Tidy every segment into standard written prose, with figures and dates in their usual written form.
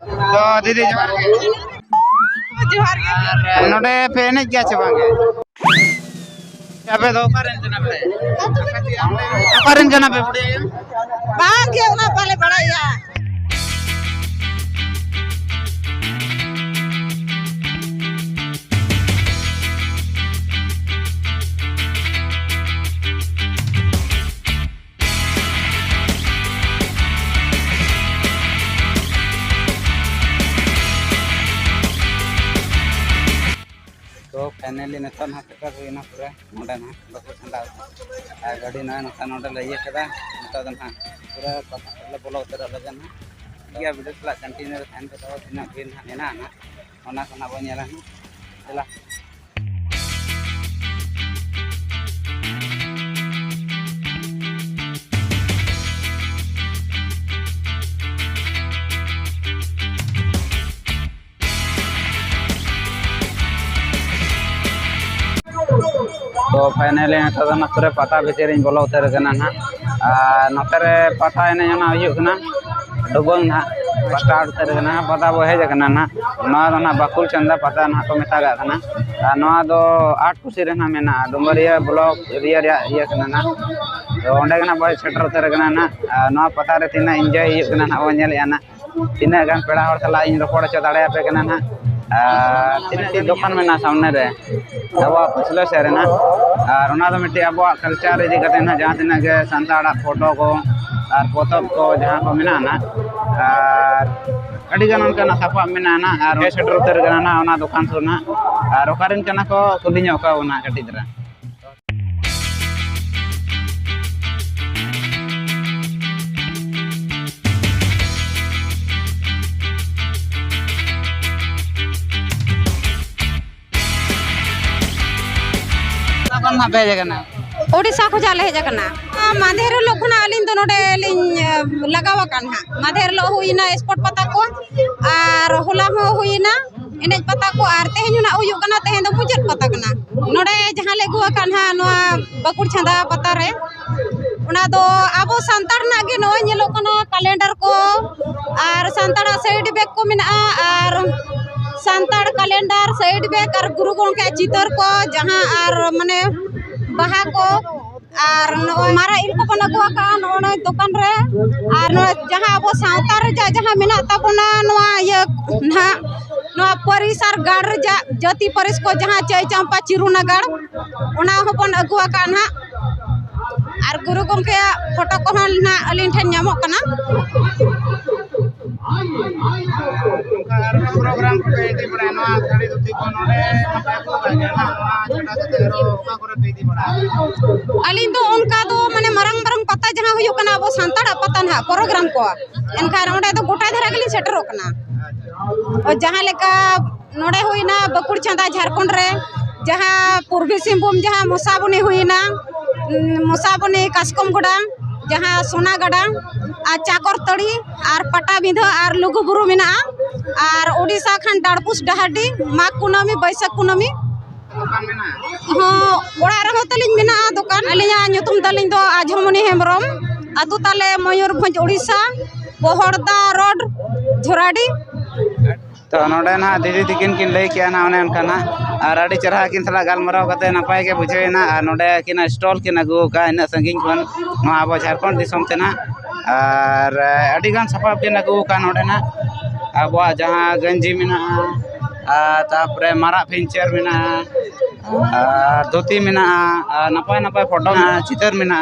तो दीदी जोहार नोडे पे एने क्या चबांगे अबे दो कारण जना पे कारण जना पे बुढ़े बांग के ना पाले बड़ा या तो फाइनली नेता ना सेटर हुईना पूरा नोडे ना बको ठंडा गाड़ी ना नता नोडे लइए कदा नता दन हा पूरा पता बोलो उतर लगन हा गया वीडियो क्ला कंटिन्यू थान पे तो तिना दिन हा नेना ना ओना कना बो नेला चला तो फाइनली ना पूरे पता भितर बोलो उतर ना नोतरे पता एने डुबंग ना पता उतर पता बो हेज ना बाकुल चंदा पता ना को मेता ना 8 कुसी मेना डुमरिया ब्लॉक एरिया ये ना तो अंडे बो सेटर उतर ना पता रे तीना एंजॉय ना बो ना तीना गान पेड़ा हर सला इन रपड़ च दाड़े पे ना तीन दुकान में ना सामने रे अब पिछले सेरे ना और उना दो मिट्टी अब कल्चर इदी करते ना जहाँ तीन के संताड़ा फोटो को और पोतब को जहाँ को मिना ना और अड़ी गन उनका ना सापा मिना ना और सेटर उतर गना ना उना दुकान सुना और ओकारिन कना को कुलिño का उना कटी दरा ना भेज करना ओडिशा को जाले हेजकना माधेर लोखना अलिन तो नोडे लिन लगावा कान हा माधेर लो हुइना स्पॉट पता को और होला हो हुइना एने पता को आर तेहनुना हुयु कना तेहन दो मुजत पता कना नोडे जहां ले गुआ कान हा नोआ बकुड़ छंदा पता रे उना दो आबो संतार ना गे नो नेलो कना कैलेंडर को और संतारा साइड बैग को मिना और संतार कैलेंडर साइड बैग और गुरु गोंके चितर को जहां और माने बाहा को और मारा इल को बना गुआ कान ओने दुकान रे और जहां अब सावतार रे जहां मेना तबना नोआ ये ना नोआ परिसर गाड़ रे जाति परिस को जहां चै चंपा चिरुनगर ओना होबन अगुआ कान हा और गुरु गोंके फोटो को ना अलिन ठन नामो कना प्रोग्राम को पेदी बड़ा ना खड़ी दुती को नोडे मता को गाना ना छोटा तेरो का करे पेदी बड़ा अलिन तो उनका तो माने मरंग मरंग पता जहां हुयो कना अब संताड़ा पता ना प्रोग्राम को एनका ओंडे तो गोटा धरा गली सेटर कना और जहां लेका नोडे हुइना बकुड़ छंदा झारखंड रे जहां पूर्वी सिंहभूम जहां मोसाबनी हुइना मोसाबनी कास्कमगुड़ा जहां सोनागड़ा और चाकरतड़ी और पटाबिंधा और लुगुबुरु मिना और ओडिशा खान डाड़पुस डहाडी माघ कुनामी बैसाख कुनामी दुकान में ना हाँ ओड़ा रहो तलिन मिना दुकान अलिया ᱧᱩᱛᱩᱢ तलिन दो आझमनी हेम्ब्रम अतु ताले मयूरभंज ओडिशा बोहड़दा रोड झोराडी तो नोडे ना दीदी तिकिन किन लई किया ना ओने उनका ना और अड़ी चरहा किन सला गालमराव कते नपाय के बुझेना और नोडे किन स्टॉल किन अगु का इन संगिन कोन नो अब झारखंड दिसम तेना और अड़ी गान सपाब किन अगु का नोडे ना अब जहां गंजी मिना तापरे मारा फिंचर मिना धोती मिना नपाय नपाय फोटो चितर मिना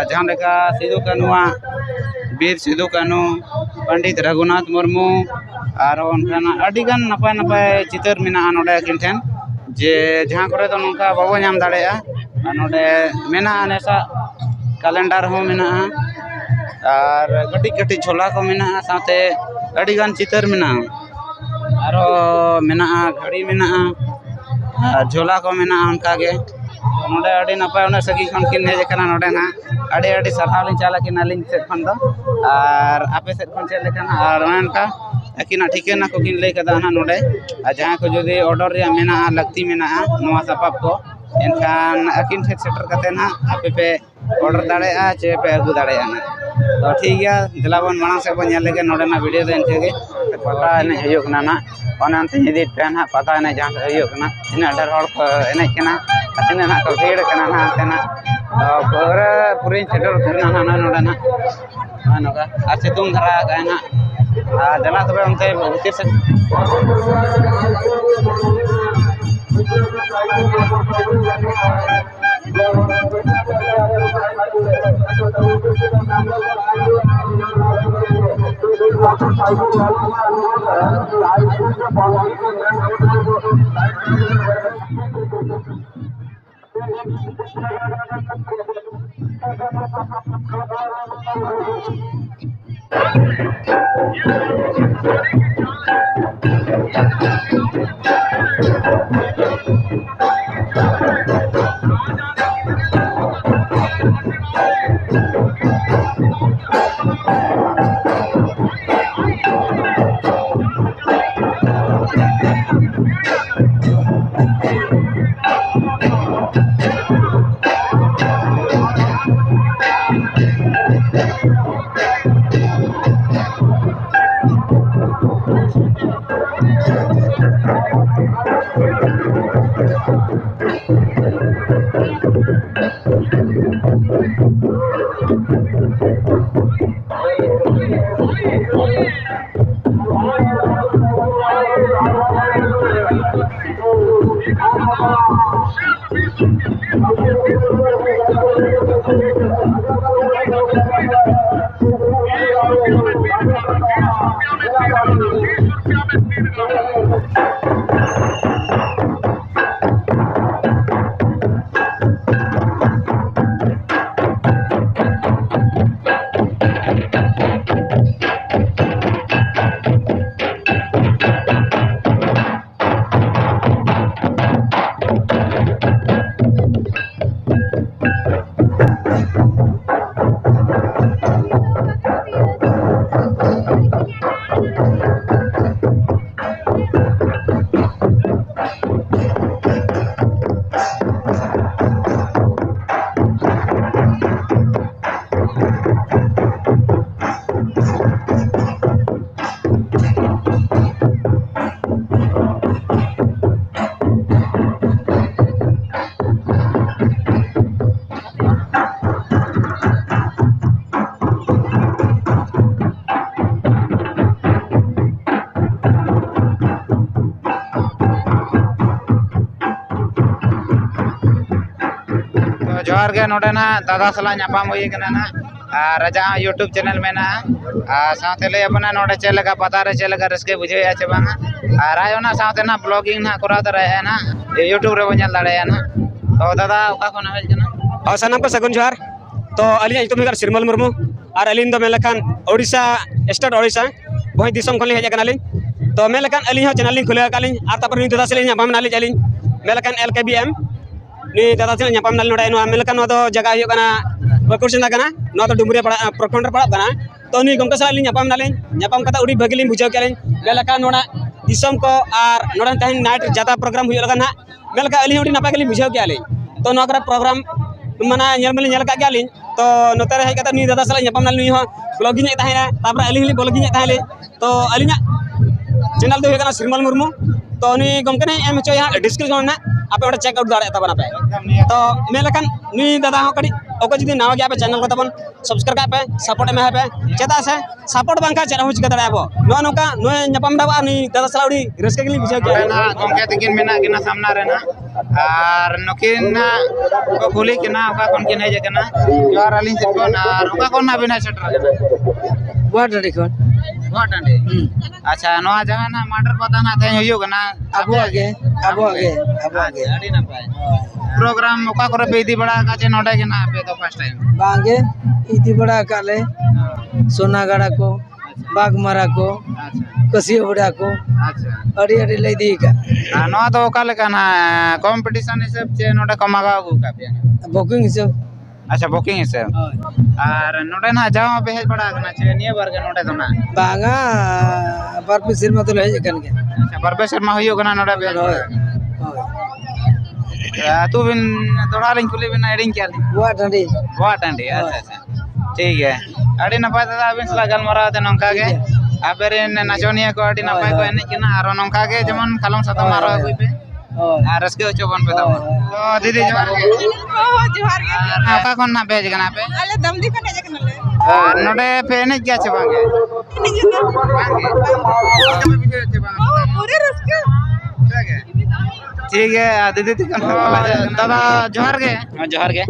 जहां लेका सिदु कानुआ वीर सिदु कानु पंडित रघुनाथ मुर्मू और उनका अडिगान नपाय नपाय चितर मिना नोडे किन ठेन जे जहां करे तो नोंका बाबो नाम दाड़ेया नोडे मेना नेसा कैलेंडर हो मिना और कटी कटी झोला को मिना साथे अडिगान चितर मिना और मिना घड़ी मिना झोला को मिना उनका के नोडे अडी नपाय उन सगी खन किन हेज कना नोडे ना अडी अडी सरहाव लिन चाला किन लिन सेट खन दो और आपे सेट खन चले कना और उनका अकिना ठिकाना को किन लई कदा ना नोडे जहां को जदी ऑर्डर रे मेना लगती मेना नोवा सपाप को एनखान अकिन ठेक सेटर कते ना आपे पे ऑर्डर दाड़े चे पे अगु दाड़े ना तो ठीक है दिला बन मांग से बन लेके नोडेना वीडियो दे इनके के पता नहीं हुयो कना ना ओना अंत हिदी पे ना पता नहीं जहां से हुयो कना इन डर हड़ को एने कना अतने ना को भीड़ कना ना अतना पूरी सेटर करना ना नोडेना नोका आ सितुंग धरा गाना दिला तबे उनते भीतर से जोहार के नोडेना दादा सला नापाम हुई कना ना राजा यूट्यूब चैनल में ना साथे ले अपना नोडे चेल का पता रे चेल का रस्के बुझे या चे बांगा राय ओना साथे ना ब्लॉगिंग ना करा दरे है ना यूट्यूब रे बन दाड़े है ना तो दादा ओका कोना हेल जना और सनम को सगुन जोहार तो अली तुम कर सिरमल मुर्मू और अली दो मेलखान ओडिशा स्टेट ओडिशा बही दिसम खन हेज कनाली तो मेलखान अली चैनल खुले काली और तापर नि दादा से नापाम नाली चली मेलखान LKBM नि दादा से नापाम नाली नोडे नो मेलखान नो जगह हुयो कना बकुर सिंदा कना नो तो डुमरिया पड़ा प्रखंड पड़ा कना तो नि गमका साली नापाम नाली नापाम कता उडी भगली बुझाव केली मेलखान नोडा दिसम को और नोडा तहन नाइट ज्यादा प्रोग्राम हुयो लगना मेलका अली उडी नापा केली बुझाव केली तो नोकरा प्रोग्राम माना नेल का गयाली तो नोते हेज कता नि दादा साला नापाम नाली नि हो ब्लॉगिंग ताहेना तापर अली हली ब्लॉगिंग ताहेले तो अलिना चैनल दो होगा सिरमल मुर्मू तो उनी गमके एम होचो यहाँ डिस्क्रिप्शन में आपे ओडे चेक आउट दाड़े तबना पे तो मेलखान नी दादा हो कड़ी ओके जदी नावा गया पे चैनल को तबन सब्सक्राइब पे सपोर्ट में पे चेदा से सपोर्ट बांका चेरा हो चिका दाड़े बो नो नोका नो नापाम दावा नी दादा सलाउडी रस्के गली बुझाव के ना गमके तकिन मेना केना सामना रेना और नकिन ना को खुली केना ओका कोन किन हेज केना जोर अलिन से कोन और ओका कोन ना बिना सेटर वाटर देखो वाटंडे अच्छा नोआ जगह ना मर्डर पता ना थे होयो कना अब आगे अड़ी ना पाए प्रोग्राम ओका करे बेदी बड़ा काचे नोडे के ना पे तो फर्स्ट टाइम बांगे इति बड़ा काले सोनागढ़ा को बागमरा को अच्छा कसियो बड़ा को अच्छा अड़ी अड़ी ले दी का नोआ तो ओका लेका ना कंपटीशन सब चे नोडे कमागा का पे बुकिंग सब अच्छा बुकिंग से और नोडे ना जाओ पे हेज बड़ा कना चे निये बार के नोडे तो ना बांगा परपी सिरमा तो ले कन के अच्छा प्रोफेसर मा होयो कना नोडे पे तू बिन दौड़ा लिंग कुली बिन एडिंग क्या वाटंडी अच्छा अच्छा ठीक है ᱟᱹᱰᱤ ᱱᱟᱯᱟᱭ ᱫᱟᱫᱟ ᱟᱹᱵᱤᱱ ᱥᱟᱞᱟᱜ ᱜᱟᱞᱢᱟᱨᱟᱣ ᱛᱮ ᱱᱚᱝᱠᱟ ᱜᱮ ᱟᱯᱮᱨᱮᱱ ᱱᱟᱪᱚᱱᱤᱭᱟᱹ ᱠᱚ ᱟᱹᱰᱤ ᱱᱟᱯᱟᱭ ᱠᱚ ᱮᱱᱮᱡ ᱠᱟᱱᱟ ᱟᱨᱚ ᱱᱚᱝᱠᱟ ᱜᱮ ᱡᱮᱢᱚᱱ ᱠᱟᱞᱚᱢ ᱥᱟᱛᱚᱢ ᱟᱨᱚ ᱟᱹᱜᱩᱭ ᱯᱮ ᱟᱨ ᱨᱟᱹᱥᱠᱟᱹ ᱦᱚᱪᱚ ᱵᱚᱱ ᱯᱮ ᱛᱟᱵᱚᱱ ᱛᱚ ᱫᱤᱫᱤ ᱡᱚᱦᱟᱨ ᱜᱮ ᱡᱚᱦᱟᱨ ᱜᱮ ᱚᱠᱟ ᱠᱷᱚᱱ ᱱᱟᱜ ᱯᱮ ᱦᱮᱡ ᱠᱟᱱᱟ ᱯᱮ ᱟᱞᱮ ᱫᱟᱢᱫᱤ ᱠᱷᱚᱱ ᱦᱮᱡ ᱠᱟᱱᱟᱞᱮ ᱟᱨ ᱱᱚᱰᱮ ᱯᱮ ᱮᱱᱮᱡ ᱜᱮᱭᱟ ᱥᱮ ᱵᱟᱝ ᱜᱮ ᱮᱱᱮᱡ ᱜᱮ ᱯᱩᱨᱟᱹ ᱨᱟᱹᱥᱠᱟᱹ ᱴᱷᱤक है दीदी तक दादा जोहार गे ᱡᱚᱦᱟᱨ ᱜᱮ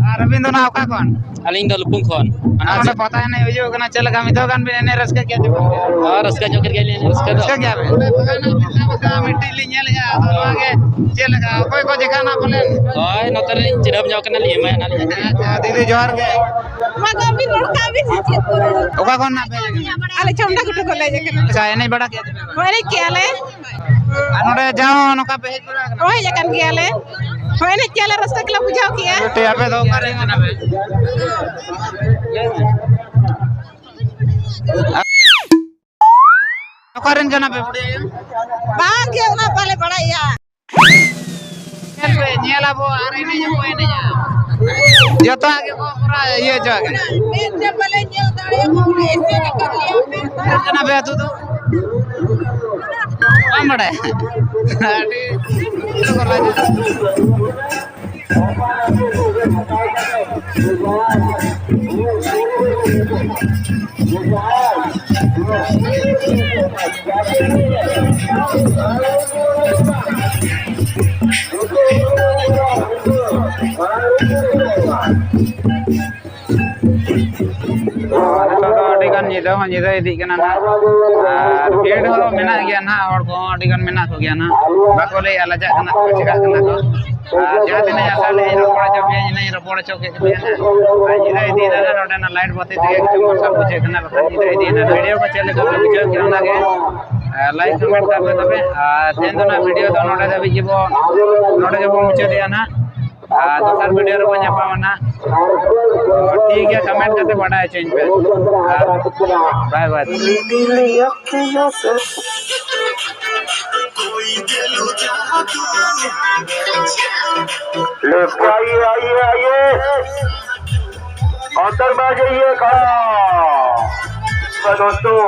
और अबिन दो ना ओका कोन ᱟᱹᱞᱤᱧ ᱫᱚ ᱞᱩᱯᱩᱝ ᱠᱷᱚᱱ ᱚᱸᱰᱮ ᱯᱟᱛᱟ ᱮᱱᱮᱡ ᱦᱩᱭᱩᱜ ᱠᱟᱱᱟ ᱪᱮᱫ ᱞᱮᱠᱟ ᱢᱤᱫ ᱜᱟᱱ ᱵᱤᱱ ᱮᱱᱮᱡ ᱨᱟᱹᱥᱠᱟᱹ ᱠᱮᱜᱼᱟ ᱪᱮ ᱵᱟᱝ ᱨᱟᱹᱥᱠᱟᱹ ᱧᱚᱜ ᱠᱮᱫ ᱜᱮᱭᱟᱞᱤᱧ ᱨᱟᱹᱥᱠᱟᱹ ᱫᱚ ᱨᱟᱹᱥᱠᱟᱹ ᱜᱮᱭᱟ ᱵᱤᱱ ᱢᱤᱫᱴᱤᱡ ᱞᱤᱧ ᱧᱮᱞᱮᱜᱼᱟ ᱟᱫᱚ ᱱᱚᱣᱟ ᱜᱮ ᱪᱮᱫ ᱞᱮᱠᱟ ᱚᱠᱚᱭ ᱠᱚ ᱡᱮᱠᱷᱟᱱᱟ ᱵᱚᱞᱮ ᱦᱳᱭ ᱱᱚᱛᱮ ᱨᱮᱞᱤᱧ ᱪᱤᱨᱟᱹᱵ ᱧᱚᱜ ᱠᱟᱱᱟᱞᱤᱧ ᱮᱢᱟᱭ ᱱᱟᱞᱤᱧ दीदी जोहार गे मा को भी लड़का भी ओका कोन ना पे आले चमड़ा गुटो को ले जकना अच्छा एनई बड़ा के होरे केले नोडे जाओ नोका पे हेज बड़ा होय जकन केले होने केले रास्ता के बुझाओ किया ते आपे दो करे ना पे ओकरन जना पे बुढ़िया बांग के ना पाले बड़ा या पे नेला बो आरे नहीं जो एने जा जतो आगे को पूरा ये जो आगे मैं जब पहले नेल दाड़े को ऐसे कर लिया मैं जना पे तू तो आमड़े आडी तो कर लाजे nyida idik kana na पेड़ हो मेना गया ना और को अडिगन मेना को गया ना बाको ले आला जा kana को चिका kana को जहां दिन आसा ले रोपड़ चो पे नहीं रोपड़ चो के ना nyida इदी ना नोडे ना लाइट बत्ती दिए के वर्षा बुझे kana रखा nyida इदी ना वीडियो को चले को बुझे के ना के लाइक कमेंट कर दे तबे तेन ना वीडियो तो नोडे दबी जीवो नोडे के मुचे दिया ना दोसर वीडियो रे बन्या पावना ठीक है कमेंट करते बड़ा है चेंज पे बाय बाय लेफ्ट आइए आइए आइए अंदर में आ जाइए खड़ा दोस्तों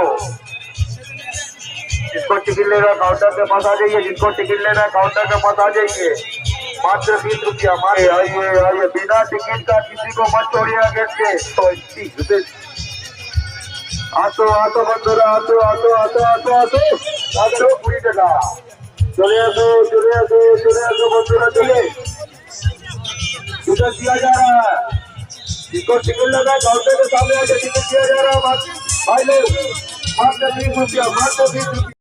जिसको टिकट लेना काउंटर के पास आ जाइए जिसको टिकट लेना काउंटर के पास आ जाइए मात्र 20 रुपया मारे आइए आइए बिना टिकट का किसी को मत छोड़िए गेट के आतो आतो बंधुरा आतो आतो आतो आतो आतो आतो पूरी जगह चले आतो बंधुरा चले टिकट दिया जा रहा है जिसको टिकट लगा काउंटर के सामने आके टिकट दिया जा रहा है भाई लोग मात्र 20 रुपया